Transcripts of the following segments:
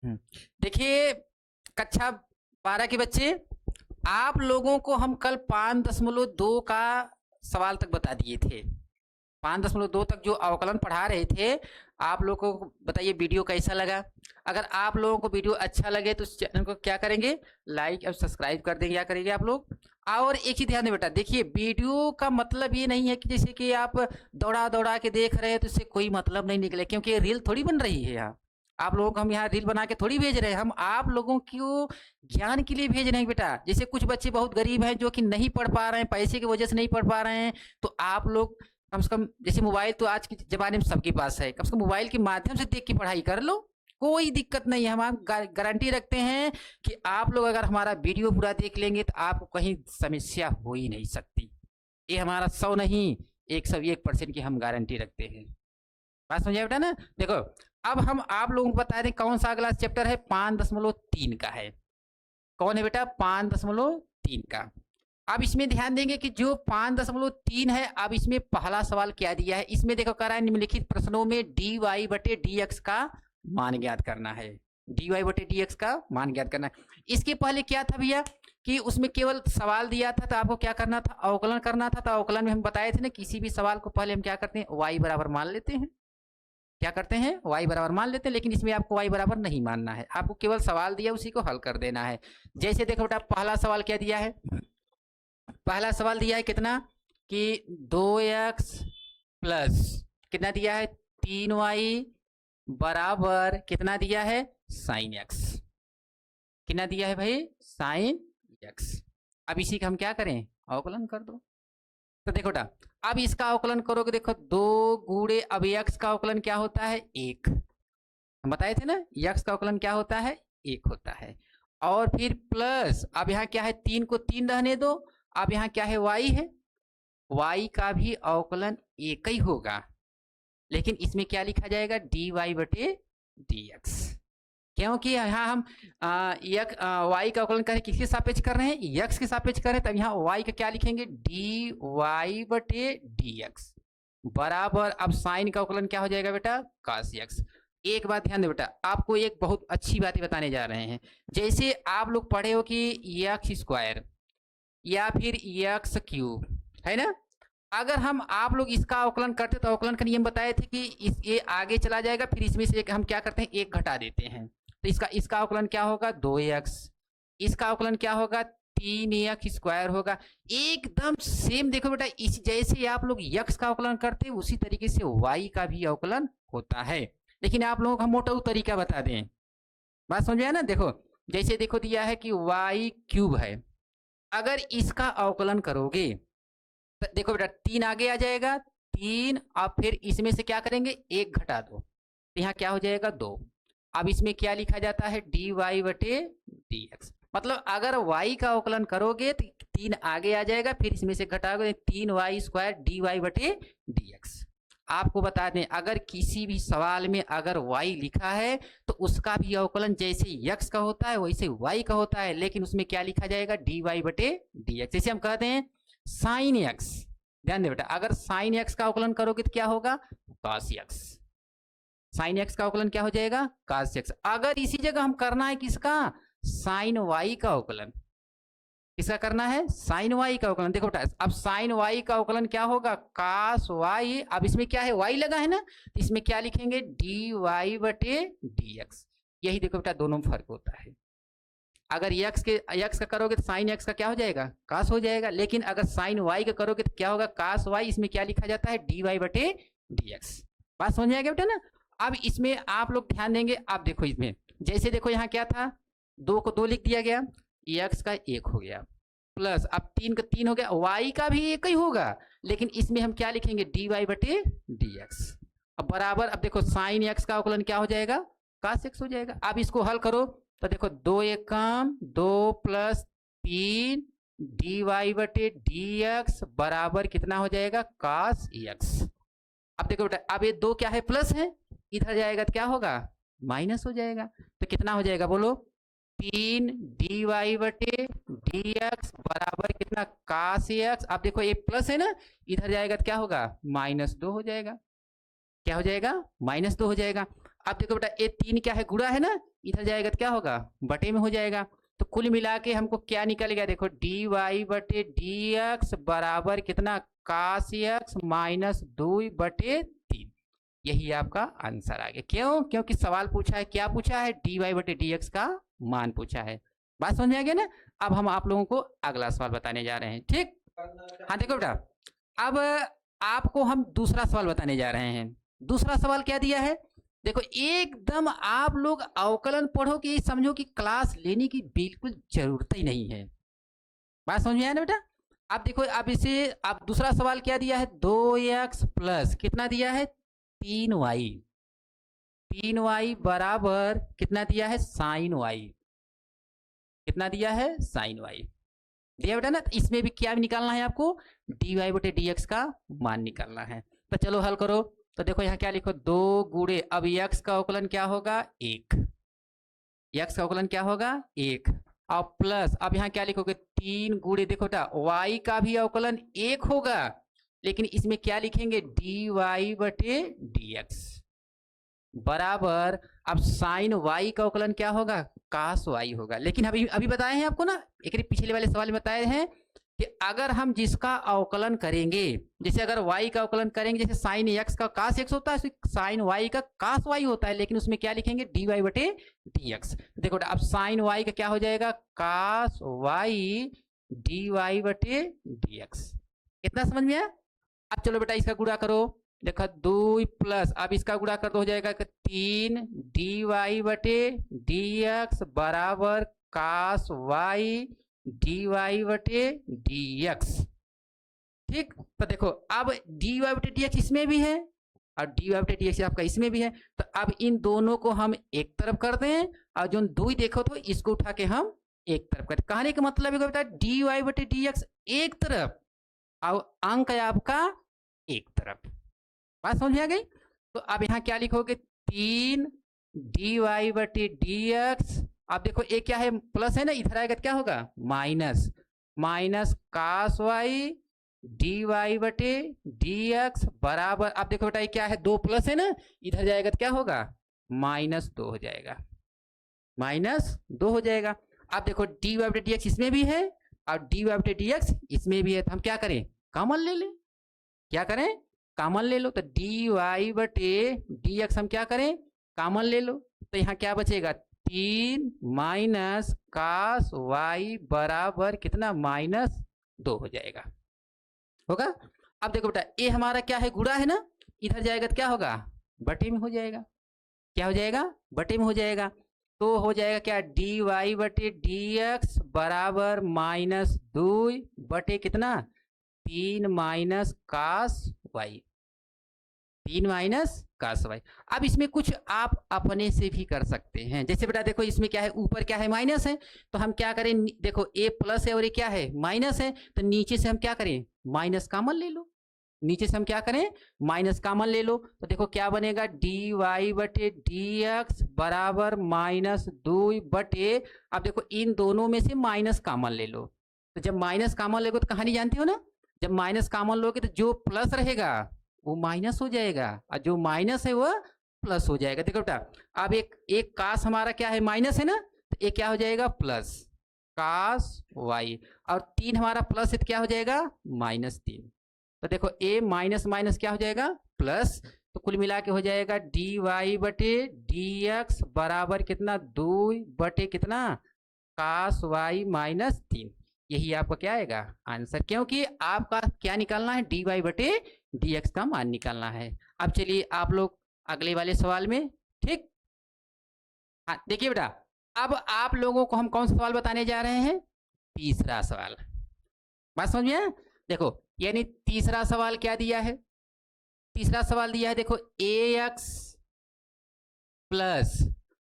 हम्म, देखिए कक्षा 12 के बच्चे, आप लोगों को हम कल 5.2 का सवाल तक बता दिए थे। 5.2 तक जो अवकलन पढ़ा रहे थे, आप लोगों को बताइए वीडियो कैसा लगा। अगर आप लोगों को वीडियो अच्छा लगे तो इस चैनल को क्या करेंगे, लाइक और सब्सक्राइब कर देंगे, क्या करेंगे आप लोग। और एक चीज ध्यान दें बेटा, देखिए वीडियो का मतलब ये नहीं है कि जैसे कि आप दौड़ा दौड़ा के देख रहे हैं तो इससे कोई मतलब नहीं निकले, क्योंकि रील थोड़ी बन रही है यहाँ। आप लोगों को हम यहाँ रील बना के थोड़ी भेज रहे हैं, हम आप लोगों को ज्ञान के लिए भेज रहे हैं बेटा। जैसे कुछ बच्चे बहुत गरीब हैं जो कि नहीं पढ़ पा रहे हैं, पैसे की वजह से नहीं पढ़ पा रहे हैं, तो आप लोग कम से कम, जैसे मोबाइल तो आज के ज़माने में सबके पास है, कम से कम मोबाइल के माध्यम से देख के पढ़ाई कर लो, कोई दिक्कत नहीं है। हम गारंटी रखते हैं कि आप लोग अगर हमारा वीडियो पूरा देख लेंगे तो आपको कहीं समस्या हो ही नहीं सकती। ये हमारा 100 नहीं, 101% की हम गारंटी रखते हैं। बात समझे बेटा ना। देखो अब हम आप लोगों को बता दें कौन सा अगला चैप्टर है, 5.3 का है। कौन है बेटा, 5.3 का। अब इसमें ध्यान देंगे कि जो 5.3 है, अब इसमें पहला सवाल क्या दिया है, इसमें देखो कह रहा है निम्नलिखित प्रश्नों में dy/dx का मान ज्ञात करना है। dy/dx का मान ज्ञात करना है। इसके पहले क्या था भैया कि उसमें केवल सवाल दिया था तो आपको क्या करना था, अवकलन करना था। तो अवकलन में हम बताए थे ना, किसी भी सवाल को पहले हम क्या करते हैं, y बराबर मान लेते हैं। क्या करते हैं, y बराबर मान लेते हैं। लेकिन इसमें आपको y बराबर नहीं मानना है, आपको केवल सवाल दिया उसी को हल कर देना है। जैसे देखो बेटा पहला सवाल क्या दिया है, पहला सवाल दिया है कितना कि 2x प्लस कितना दिया है, 3y बराबर कितना दिया है, साइन x। कितना दिया है भाई, साइन x। अब इसी का हम क्या करें, अवकलन कर दो। तो देखो बेटा अब इसका अवकलन करोगे, देखो 2 गुणे अब x का अवकलन क्या होता है, 1। हम बताए थे ना x का अवकलन क्या होता है, 1 होता है। और फिर प्लस अब यहाँ क्या है, 3 को 3 रहने दो। अब यहाँ क्या है, y है, y का भी अवकलन 1 ही होगा, लेकिन इसमें क्या लिखा जाएगा, dy/dx। क्योंकि यहाँ हम y का अवकलन करें, किसके सापेक्ष कर रहे हैं, x के सापेक्ष कर रहे हैं, तब यहाँ y का क्या लिखेंगे, dy/dx बराबर। अब साइन का अवकलन क्या हो जाएगा बेटा, cos x। एक बात ध्यान दो बेटा, आपको एक बहुत अच्छी बात बताने जा रहे हैं। जैसे आप लोग पढ़े हो कि x² या फिर x³ है ना, अगर हम आप लोग इसका अवकलन करते तो अवकलन का नियम बताए थे कि ये आगे चला जाएगा, फिर इसमें से हम क्या करते हैं, 1 घटा देते हैं। तो इसका अवकलन क्या होगा, 2x। इसका अवकलन क्या होगा, 3x² होगा। एकदम सेम देखो बेटा, इस जैसे आप लोग x का अवकलन करते हैं उसी तरीके से y का भी अवकलन होता है। लेकिन आप लोगों को हम मोटा तरीका बता दें, बात समझ आया ना। देखो जैसे देखो दिया है कि y³ है, अगर इसका अवकलन करोगे तो देखो बेटा 3 आगे आ जाएगा, 3। अब फिर इसमें से क्या करेंगे, 1 घटा दो, तो यहाँ क्या हो जाएगा, 2। अब इसमें क्या लिखा जाता है, dy/dx। मतलब अगर y का अवकलन करोगे तो 3 आगे आ जाएगा, फिर इसमें से घटाओगे 3y² dy/dx। आपको बता दें अगर किसी भी सवाल में अगर y लिखा है तो उसका भी अवकलन जैसे x का होता है वैसे y का होता है, लेकिन उसमें क्या लिखा जाएगा, dy/dx। जैसे हम कहते हैं साइन x, ध्यान दे बेटा, अगर साइन x का अवकलन करोगे तो क्या होगा, cos x। साइन x का अवकलन क्या हो जाएगा, cos x। अगर इसी जगह हम करना है किसका, साइन y का अवकलन, किसका करना है, साइन y का अवकलन। देखो बेटा अब साइन y का अवकलन क्या होगा, cos y। अब इसमें क्या है, y लगा है ना, तो इसमें क्या लिखेंगे, dy/dx। यही देखो बेटा दोनों में फर्क होता है। अगर x का करोगे तो साइन x का क्या हो जाएगा, cos हो जाएगा। लेकिन अगर साइन y का करोगे तो क्या होगा, cos y। इसमें क्या लिखा जाता है, dy/dx। बात समझ आएगा बेटा ना। अब इसमें आप लोग ध्यान देंगे, आप देखो इसमें जैसे देखो यहाँ क्या था, 2 को 2 लिख दिया गया, x का 1 हो गया, प्लस अब 3 का 3 हो गया, y का भी 1 ही होगा, लेकिन इसमें हम क्या लिखेंगे, dy/dx। अब बराबर, अब देखो साइन x का अवकलन क्या हो जाएगा, cos x हो जाएगा। अब इसको हल करो तो देखो 2 1 कम 2 प्लस 3 dy/dx बराबर कितना हो जाएगा, cos x। अब देखो बेटा अब ये 2 क्या है, प्लस है, इधर जाएगा तो क्या होगा, माइनस हो जाएगा। तो कितना हो जाएगा बोलो, 3 dy/dx बराबर कितना, cos x। अब देखो ये प्लस है ना, इधर जाएगा तो क्या होगा, -2 हो जाएगा। क्या हो जाएगा, -2 हो जाएगा। अब देखो बेटा ये 3 क्या है, गुणा है ना, इधर जाएगा तो क्या होगा, बटे में हो जाएगा। तो कुल मिला के हमको क्या निकल गया, देखो डी वाई बटे डी एक्स बराबर कितना, कास एक्स माइनस 2/3। यही आपका आंसर आ गया। क्यों? क्योंकि सवाल पूछा है, क्या पूछा है, डी वाई बटे डी एक्स का मान पूछा है। बात समझ में आ गया ना। अब हम आप लोगों को अगला सवाल बताने जा रहे हैं, ठीक। हाँ देखो बेटा, अब आपको हम दूसरा सवाल बताने जा रहे हैं। दूसरा सवाल क्या दिया है, देखो एकदम आप लोग अवकलन पढ़ो कि समझो कि क्लास लेने की बिल्कुल जरूरत ही नहीं है। बात समझ में आया ना बेटा। अब देखो, अब इसे अब दूसरा सवाल क्या दिया है, 2x प्लस कितना दिया है, 3y। 3y बराबर कितना दिया है, साइन वाई। कितना दिया है, साइन वाई दिया बेटा ना। इसमें भी क्या निकालना है आपको, डी वाई बटे डी एक्स का मान निकालना है। तो चलो हल करो। तो देखो यहाँ क्या लिखो, 2 गुणे, अब x का अवकलन क्या होगा, 1। x का अवकलन क्या होगा, 1। और प्लस अब यहाँ क्या लिखोगे, 3 गुणे, देखो बेटा y का भी अवकलन 1 होगा, लेकिन इसमें क्या लिखेंगे, डी वाई बटे डी एक्स बराबर, अब साइन वाई का अवकलन क्या होगा, कास वाई होगा। लेकिन अभी अभी बताए हैं आपको ना, एक पिछले वाले सवाल में बताए हैं कि अगर हम जिसका अवकलन करेंगे, जैसे अगर y का अवकलन करेंगे, जैसे साइन x का कास x होता है, साइन y का कास y होता है, लेकिन उसमें क्या लिखेंगे, डी वाई बटे डी एक्स। देखो अब साइन y का क्या हो जाएगा, कास y डी वाई बटे डी एक्स। इतना समझ में आया। अब चलो बेटा इसका गुणा करो, देखो 2 प्लस, अब इसका गुणा कर दो, हो जाएगा 3 डी वाई बटे डी एक्स बराबर कास वाई डी वाई बटे डी एक्स। ठीक, तो देखो अब डी वाई बटे डी एक्स इसमें भी है और डी वाई बटे डी एक्स आपका इसमें भी है। तो अब इन दोनों को हम एक तरफ कर दें और जो 2 देखो तो इसको उठा के हम एक तरफ करते। कहने का मतलब है बेटा डी वाई बटे डी एक्स एक तरफ और अंक है आपका एक तरफ। बात समझ में आ गई। तो अब यहाँ क्या लिखोगे, 3 डी वाई बटे डी एक्स, अब देखो एक क्या है, प्लस है ना, इधर आएगा क्या होगा, minus, minus cos y d y बटे डी एक्स बराबर, अब देखो बेटा क्या है, 2 प्लस है ना, इधर जाएगा तो क्या होगा, -2 हो जाएगा, -2 हो जाएगा। अब देखो डी वाई बटे डी एक्स इसमें भी है और डी वाई बटे डी एक्स इसमें भी है, तो हम क्या करें, कॉमन ले लें। क्या करें, कॉमन ले लो। तो डी वाई बटे डी एक्स हम क्या करें, कॉमन ले लो। तो यहाँ क्या बचेगा, 3 माइनस कास वाई बराबर कितना, -2 हो जाएगा, होगा। अब देखो बेटा ये हमारा क्या है, गुणा है ना, इधर जाएगा तो क्या होगा, बटे में हो जाएगा। क्या हो जाएगा, बटे में हो जाएगा। तो हो जाएगा क्या, डी वाई बटे डी एक्स बराबर -2 बटे कितना, 3 minus cos y, 3 minus cos y. अब इसमें कुछ आप अपने से भी कर सकते हैं। जैसे बेटा देखो इसमें क्या है, ऊपर क्या है, माइनस है, तो हम क्या करें, देखो ए प्लस है और ये क्या है, माइनस है, तो नीचे से हम क्या करें, माइनस कॉमन ले लो। नीचे से हम क्या करें, माइनस कॉमन ले लो। तो देखो क्या बनेगा, डी वाई बटे डी एक्स बराबर -2 बटे, अब देखो इन दोनों में से माइनस कॉमन ले लो। तो जब माइनस कॉमन लोगे तो कहानी जानते हो ना, जब माइनस कॉमन लोगे तो जो प्लस रहेगा वो माइनस हो जाएगा और जो माइनस है वो प्लस हो जाएगा। देखो बेटा अब एक कास हमारा क्या है, माइनस है ना, तो ये क्या हो जाएगा, प्लस कास वाई, और 3 हमारा प्लस है तो क्या हो जाएगा, -3। तो देखो ए माइनस माइनस क्या हो जाएगा, प्लस। तो कुल मिला के हो जाएगा डी वाई बटे डी एक्स बराबर कितना, 2 बटे कितना, कास वाई -3। यही आपका क्या आएगा आंसर, क्योंकि आपका क्या निकालना है, डी वाई बटे डी एक्स का मान निकालना है। अब चलिए आप लोग अगले वाले सवाल में, ठीक। हाँ देखिए बेटा, अब आप लोगों को हम कौन सा सवाल बताने जा रहे हैं, तीसरा सवाल। बात समझ में आया। देखो यानी तीसरा सवाल क्या दिया है, तीसरा सवाल दिया है, देखो ए एक्स प्लस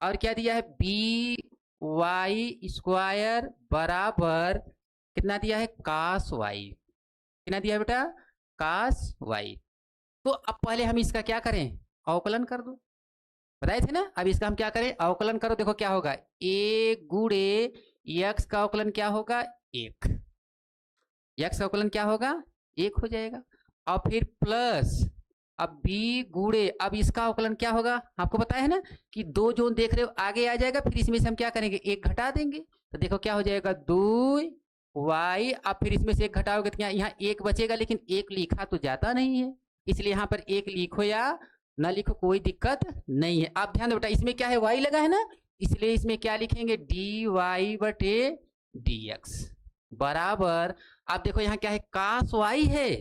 और क्या दिया है, बी वाई स्क्वायर बराबर कितना दिया है, कास वाई। कितना दिया है बेटा, कास वाई। तो अब पहले हम इसका क्या करें, अवकलन कर दो, बताए थे ना। अब इसका हम क्या करें, अवकलन करो। देखो क्या होगा, ए गुणे एक्स का अवकलन क्या होगा, 1। एक्स का अवकलन क्या होगा, 1 हो जाएगा। और फिर प्लस अब बी गुणे, अब इसका अवकलन क्या होगा, आपको पता है ना कि दो जोन देख रहे हो आगे आ जाएगा, फिर इसमें से हम क्या करेंगे, एक घटा देंगे, तो देखो क्या हो जाएगा 2y। अब फिर इसमें से एक घटाओगे तो यहाँ एक बचेगा, लेकिन एक लिखा तो जाता नहीं है, इसलिए यहाँ पर एक लिखो या ना लिखो कोई दिक्कत नहीं है। आप ध्यान दो बेटा, इसमें क्या है y लगा है ना, इसलिए इसमें क्या लिखेंगे dy बटे dx बराबर, आप देखो यहाँ क्या है कास y है,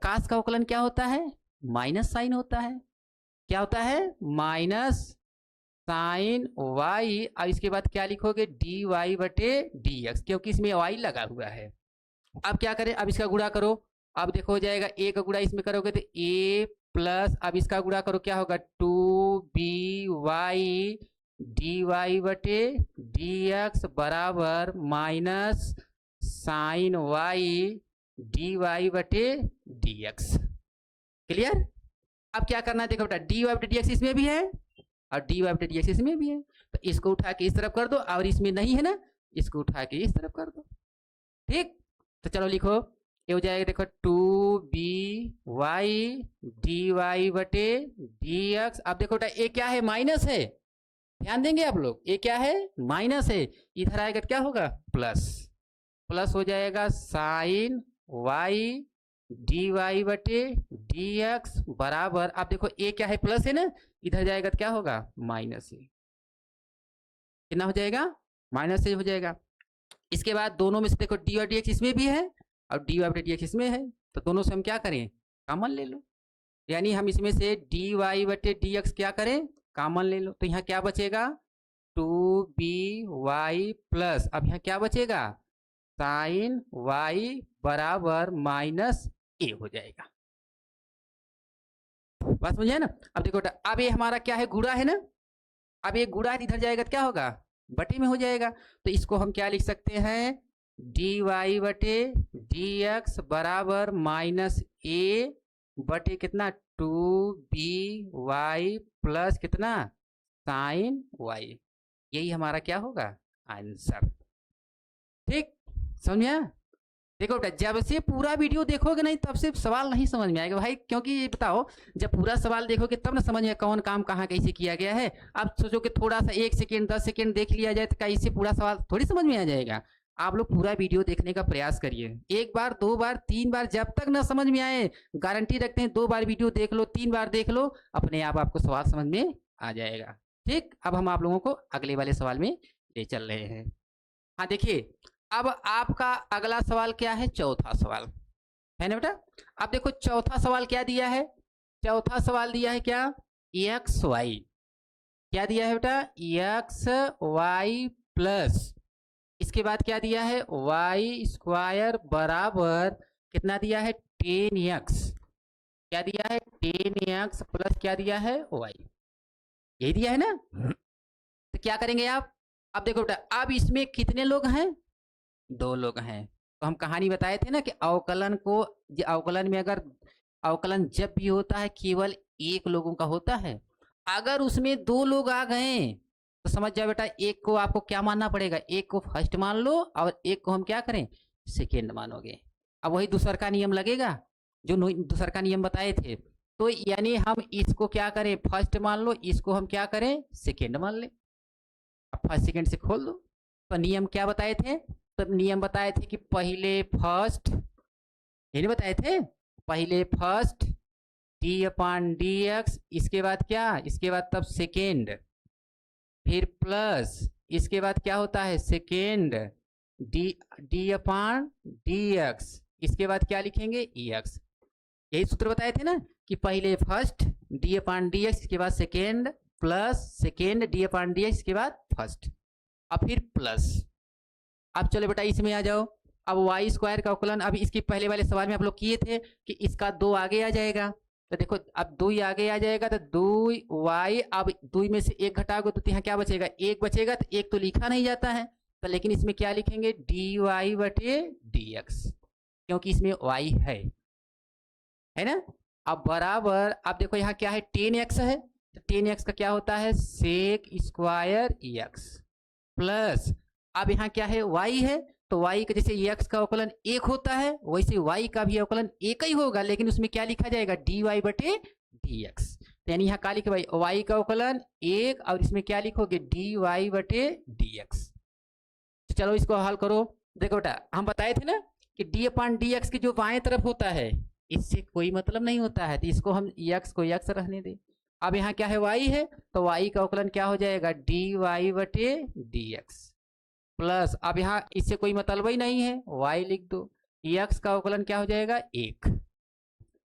कास का अवकलन क्या होता है, माइनस साइन होता है, क्या होता है माइनस साइन y। अब इसके बाद क्या लिखोगे dy बटे dx, क्योंकि इसमें y लगा हुआ है। अब क्या करें, अब इसका गुणा करो, अब देखो हो जाएगा a का गुणा इसमें करोगे तो a प्लस, अब इसका गुणा करो क्या होगा 2by dy बटे dx बराबर माइनस साइन y dy बटे dx। क्लियर। अब क्या करना है देखो बेटा dy बटे dx इसमें भी है और dy बटे dx इसमें भी है, तो इसको उठा के इस तरफ कर दो, और इसमें नहीं है ना, इसको उठा के इस तरफ कर दो। ठीक, तो चलो लिखो, ये हो जाएगा देखो 2by dy बटे dx। अब देखो बेटा ये क्या है माइनस है, ध्यान देंगे आप लोग, ये क्या है माइनस है, इधर आएगा तो क्या होगा प्लस, प्लस हो जाएगा साइन y dy बटे dx बराबर, आप देखो a क्या है प्लस है ना, इधर जाएगा तो क्या होगा माइनस है, कितना हो जाएगा माइनस से हो जाएगा। इसके बाद दोनों में से देखो dy और dx इसमें भी है और dy बटे dx इसमें है, तो दोनों से हम क्या करें कॉमन ले लो, यानी हम इसमें से dy बटे dx क्या करें कॉमन ले लो, तो यहाँ क्या बचेगा 2by प्लस, अब यहाँ क्या बचेगा साइन y बराबर माइनस a हो जाएगा। बात समझे ना। अब देखो अब ये हमारा क्या है गुणा है ना, अब ये गुणा इधर जाएगा तो क्या होगा बटे में हो जाएगा, तो इसको हम क्या लिख सकते हैं dy बटे dx बराबर माइनस a बटे कितना 2by प्लस कितना साइन y, यही हमारा क्या होगा आंसर। ठीक, समझ। देखो बेटा जब से पूरा वीडियो देखोगे नहीं तब से सवाल नहीं समझ में आएगा भाई, क्योंकि ये बताओ जब पूरा सवाल देखोगे तब ना समझ में कौन काम कहाँ कैसे किया गया है। अब सोचो कि थोड़ा सा 1 सेकेंड 10 सेकेंड देख लिया जाए तो क्या इससे पूरा सवाल थोड़ी समझ में आ जाएगा। आप लोग पूरा वीडियो देखने का प्रयास करिए, 1 बार 2 बार 3 बार, जब तक ना समझ में आए गारंटी रखते हैं 2 बार वीडियो देख लो 3 बार देख लो, अपने आप आपको सवाल समझ में आ जाएगा। ठीक, अब हम आप लोगों को अगले वाले सवाल में ले चल रहे हैं। हाँ देखिए अब आपका अगला सवाल क्या है, चौथा सवाल है ना बेटा। अब देखो चौथा सवाल क्या दिया है, चौथा सवाल दिया है क्या एक्स वाई, क्या दिया है बेटा एक्स वाई प्लस, इसके बाद क्या दिया है वाई स्क्वायर बराबर कितना दिया है 10x, क्या दिया है 10x प्लस क्या दिया है वाई, यही दिया है ना। तो क्या करेंगे आप, अब देखो बेटा अब इसमें कितने लोग हैं 2 लोग हैं, तो हम कहानी बताए थे ना कि अवकलन को, अवकलन में अगर अवकलन जब भी होता है केवल 1 लोगों का होता है, अगर उसमें 2 लोग आ गए तो समझ जाओ बेटा एक को आपको क्या मानना पड़ेगा, एक को फर्स्ट मान लो और एक को हम क्या करें सेकेंड मानोगे। अब वही दूसर का नियम लगेगा जो दूसर का नियम बताए थे, तो यानी हम इसको क्या करें फर्स्ट मान लो, इसको हम क्या करें सेकेंड मान ले। अब फर्स्ट सेकेंड से खोल दो, तो नियम क्या बताए थे, तो नियम बताए थे कि पहले फर्स्ट, ये नहीं बताए थे पहले first D upon D x, इसके बाद क्या, इसके बाद तब सेकेंड, फिर प्लस, इसके बाद क्या होता है second D upon D x, इसके बाद क्या लिखेंगे ई एक्स। यही सूत्र बताए थे ना कि पहले first D upon D x, इसके बाद second plus second D upon D x, इसके बाद फर्स्ट, अब फिर प्लस। अब चलो बेटा इसमें आ जाओ, अब वाई स्क्वायर का अवकलन, अब इसके पहले वाले सवाल में आप लोग किए थे कि इसका 2 आगे आ जाएगा, तो देखो अब 2 आगे आ जाएगा तो 2y, अब 2 में से 1 घटाओगे तो यहाँ क्या बचेगा 1 बचेगा, तो 1 तो लिखा नहीं जाता है, तो लेकिन इसमें क्या लिखेंगे dy बटे dx, क्योंकि इसमें y है ना। अब बराबर, अब देखो यहाँ क्या है 10x है, तो 10x का क्या होता है सेक स्क्वायर एक्स प्लस, अब यहाँ क्या है y है, तो y का जैसे x का अवकलन 1 होता है वैसे y का भी अवकलन 1 ही होगा, लेकिन उसमें क्या लिखा जाएगा dy बटे dx। तो यानी यहाँ क्या लिखे भाई y का अवकलन 1 और इसमें क्या लिखोगे dy बटे dx। तो चलो इसको हल करो। देखो बेटा हम बताए थे ना कि d अपान dx की जो बाएं तरफ होता है इससे कोई मतलब नहीं होता है, तो इसको हम x को x रहने दें। अब यहाँ क्या है y है, तो y का अवकलन क्या हो जाएगा dy बटे dx प्लस, अब यहाँ इससे कोई मतलब ही नहीं है y लिख दो, x का अवकलन क्या हो जाएगा 1,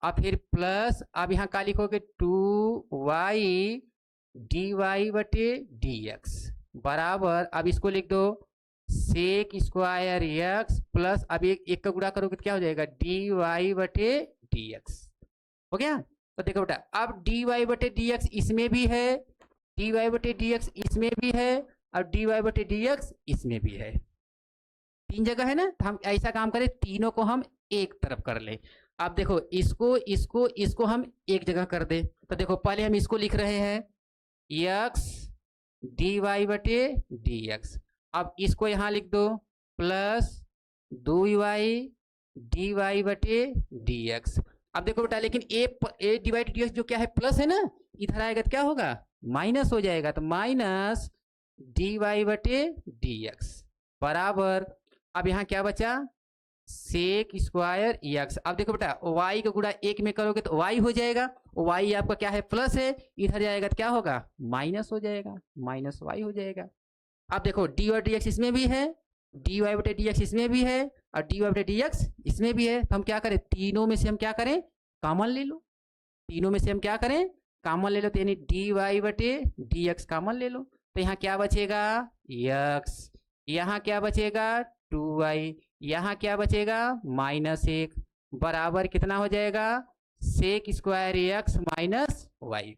अब फिर प्लस, अब यहाँ क्या लिखोगे 2y dy बटे dx बराबर, अब इसको लिख दो सेक स्क्वायर x प्लस, अब एक का गुणा करोगे तो क्या हो जाएगा dy बटे dx। हो गया। तो देखो बेटा अब dy बटे dx इसमें भी है, dy बटे dx इसमें भी है और dy बटे dx इसमें भी है, 3 जगह है ना। तो हम ऐसा काम करें तीनों को हम एक तरफ कर ले। अब देखो इसको इसको इसको हम एक जगह कर दे, तो देखो पहले हम इसको लिख रहे हैं x dy बटे dx, अब इसको यहाँ लिख दो प्लस 2y dy बटे dx। अब देखो बेटा लेकिन a डिवाइड dx जो क्या है प्लस है ना, इधर आएगा तो क्या होगा माइनस हो जाएगा, तो माइनस dy बटे dx बराबर, अब यहाँ क्या बचा सेक स्क्वायर x। अब देखो बेटा y का गुणा 1 में करोगे तो y हो जाएगा, y आपका क्या है प्लस है, इधर जाएगा तो क्या होगा माइनस हो जाएगा, माइनस y हो जाएगा। अब देखो dy और dx इसमें भी है, dy बटे dx इसमें भी है और dy बटे dx इसमें भी है, तो हम क्या करें तीनों में से हम क्या करें कॉमन ले लो, तीनों में से हम क्या करें कॉमन ले लो, तो यानी dy बटे dx कॉमन ले लो, तो यहाँ क्या बचेगा x, यहाँ क्या बचेगा 2y, यहाँ क्या बचेगा -1 बराबर कितना हो जाएगा sec square x minus y.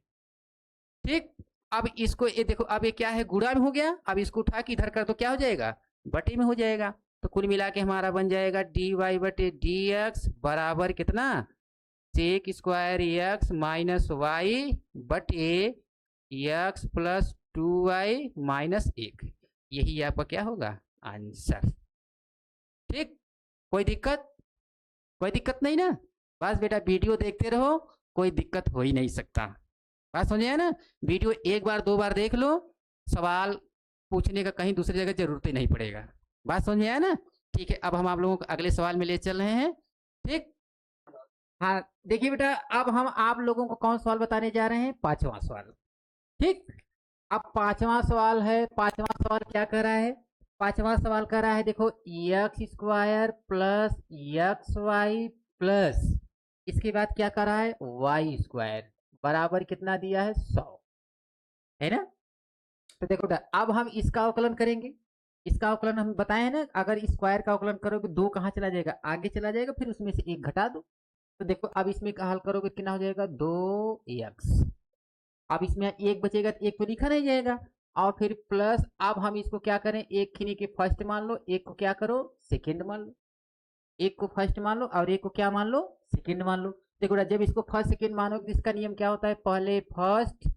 ठीक, अब इसको ये देखो, अब ये क्या है गुणा में हो गया, अब इसको उठा के इधर कर तो क्या हो जाएगा बटे में हो जाएगा, तो कुल मिला के हमारा बन जाएगा dy बटे dx बराबर कितना sec square x minus y बटे x प्लस 2y माइनस 1, यही आपका क्या होगा आंसर। ठीक, कोई दिक्कत, कोई दिक्कत नहीं ना, बस बेटा वीडियो देखते रहो, कोई दिक्कत हो ही नहीं सकता। बात समझे है ना, वीडियो एक बार दो बार देख लो, सवाल पूछने का कहीं दूसरी जगह जरूरत ही नहीं पड़ेगा। बात समझ में आया ना। ठीक है, अब हम आप लोगों को अगले सवाल में ले चल रहे हैं। ठीक, हाँ देखिए बेटा अब हम आप लोगों को कौन सवाल बताने जा रहे हैं, 5वां सवाल। ठीक, अब 5वां सवाल है, 5वां सवाल क्या कर रहा है, 5वां सवाल कर रहा है देखो x square plus x y plus इसके बाद क्या कर रहा है वाई स्क्वायर बराबर कितना दिया है 100, है ना। तो देखो बेटा अब हम इसका अवकलन करेंगे, इसका अवकलन हम बताए ना, अगर स्क्वायर का अवकलन करोगे 2 कहाँ चला जाएगा आगे चला जाएगा, फिर उसमें से 1 घटा दो, तो देखो अब इसमें हल करोगे कितना हो जाएगा 2x, अब इसमें 1 बचेगा तो 1 तो लिखा नहीं जाएगा, और फिर प्लस, अब हम इसको क्या करें एक खिनी के फर्स्ट मान लो, एक को क्या करो सेकंड मान लो, एक को फर्स्ट मान लो और एक को क्या मान लो सेकंड मान लो। देखो जब इसको फर्स्ट सेकंड मानोगे तो इसका नियम क्या होता है, पहले फर्स्ट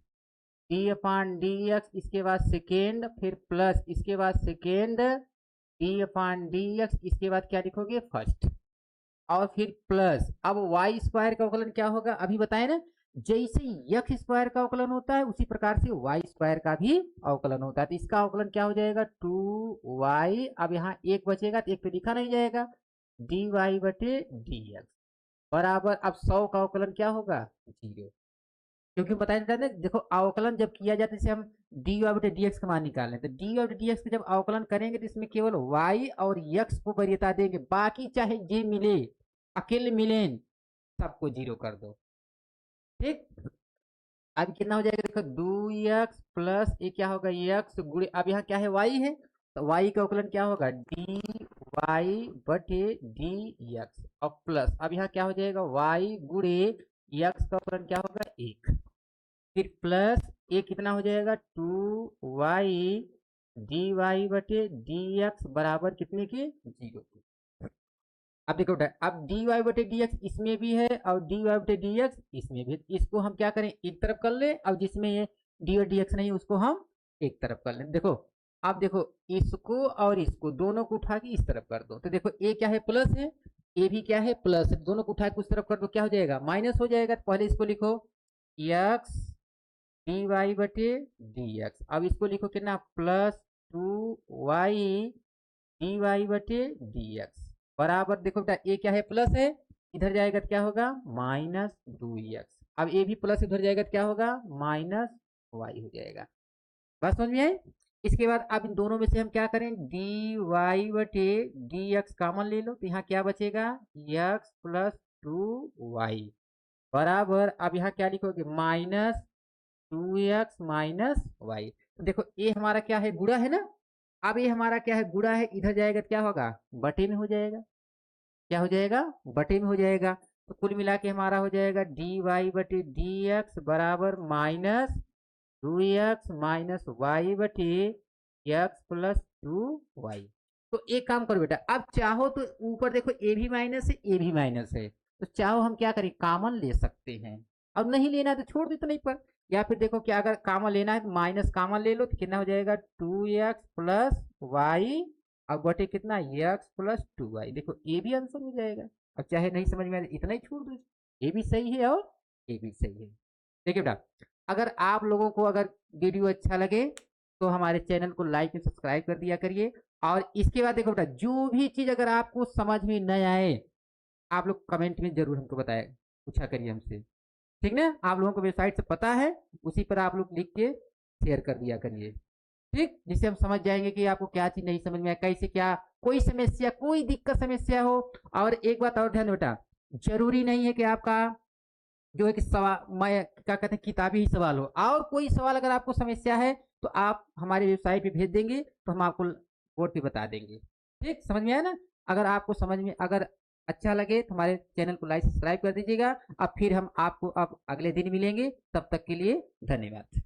डी अपान डी एक्स, इसके बाद सेकेंड, फिर प्लस इसके बाद सेकेंड डी अपान डी एक्स, इसके बाद क्या लिखोगे फर्स्ट, और फिर प्लस, अब वाई स्क्वायर का अवकलन क्या होगा अभी बताए ना, जैसे एक्स स्क्वायर का अवकलन होता है उसी प्रकार से वाई स्क्वायर का भी अवकलन होता है, तो इसका अवकलन क्या हो जाएगा 2y, अब यहाँ 1 बचेगा तो 1 तो लिखा नहीं जाएगा dy बटे dx बराबर, अब 100 का अवकलन क्या होगा 0, क्योंकि बताया जाता है देखो अवकलन जब किया जाता है जैसे हम dy बटे dx का मान निकाल लें, तो dy बटे dx का जब अवकलन करेंगे तो इसमें केवल y और x को वरीयता देंगे, बाकी चाहे जे मिले अकेले मिले सबको 0 कर दो। ठीक, अब कितना हो जाएगा देखो 2x प्लस ये क्या होगा x गुणे, अब यहाँ क्या है y है तो y का अवकलन क्या होगा dy बटे dx, और प्लस अब यहाँ क्या हो जाएगा y गुणे x का अवकलन क्या होगा 1, फिर प्लस ये कितना हो जाएगा 2y dy बटे dx बराबर कितने के 0। अब देखो अब dy बटे dx इसमें भी है और dy बटे dx इसमें भी, इसको हम क्या करें एक तरफ कर ले, अब जिसमें ये dy dx नहीं उसको हम एक तरफ कर ले। देखो अब देखो इसको और इसको दोनों को उठा के इस तरफ कर दो, तो देखो ए क्या है प्लस है, ए भी क्या है प्लस है, दोनों को उठा के उस तरफ कर दो, क्या हो जाएगा माइनस हो जाएगा। तो पहले इसको लिखो एक्स डी वाई बटे डी एक्स। अब इसको लिखो कितना प्लस 2y डी वाई बटे डी एक्स बराबर, देखो बेटा ए क्या है प्लस है, इधर जाएगा तो क्या होगा माइनस 2x। अब ए भी प्लस इधर जाएगा तो क्या होगा माइनस वाई हो जाएगा। बात समझ में आई। इसके बाद अब इन दोनों में से हम क्या करें, डी वाई बटे डी एक्स कॉमन ले लो, तो यहाँ क्या बचेगा एक्स प्लस 2y बराबर, अब यहाँ क्या लिखोगे माइनस 2x माइनस वाई। तो देखो ए हमारा क्या है गुणा है ना, अब ये हमारा क्या है गुणा है, इधर जाएगा तो क्या होगा बटे में हो जाएगा, क्या हो जाएगा बटे में हो जाएगा। तो कुल मिला के हमारा हो जाएगा डी वाई बटे डी एक्स बराबर माइनस 2x माइनस वाई बटे एक्स प्लस 2y। तो एक काम करो बेटा, अब चाहो तो ऊपर देखो ए भी माइनस है ए भी माइनस है, तो चाहो हम क्या करें कॉमन ले सकते हैं, अब नहीं लेना तो छोड़ दो तो नहीं पर, या फिर देखो क्या अगर कॉमन लेना है तो माइनस कॉमन ले लो, तो कितना हो जाएगा 2x प्लस वाई अब बटे कितना एक्स प्लस 2y। देखो ए भी आंसर हो जाएगा। अब चाहे नहीं समझ में आए इतना ही छोड़ दो, ए भी सही है और ए भी सही है। देखिए बेटा, अगर आप लोगों को अगर वीडियो अच्छा लगे तो हमारे चैनल को लाइक एंड सब्सक्राइब कर दिया करिए। और इसके बाद देखो बेटा, जो भी चीज अगर आपको समझ में न आए आप लोग कमेंट में जरूर हमको बताए, पूछा करिए हमसे, ठीक ना। आप लोगों को वेबसाइट से पता है, उसी पर आप लोग लिख के शेयर कर दिया करिए, ठीक, जिससे हम समझ जाएंगे कि आपको क्या चीज नहीं समझ में आया, कैसे क्या कोई समस्या कोई दिक्कत समस्या हो। और एक बात और ध्यान बेटा, जरूरी नहीं है कि आपका जो है कि सवाल मैं क्या कहते हैं किताबी ही सवाल हो, और कोई सवाल अगर आपको समस्या है तो आप हमारे वेबसाइट पे भेज देंगे तो हम आपको बोर्ड पे बता देंगे, ठीक, समझ में आया ना। अगर आपको समझ में अगर अच्छा लगे तो हमारे चैनल को लाइक सब्सक्राइब कर दीजिएगा। अब फिर हम आपको अब अगले दिन मिलेंगे, तब तक के लिए धन्यवाद।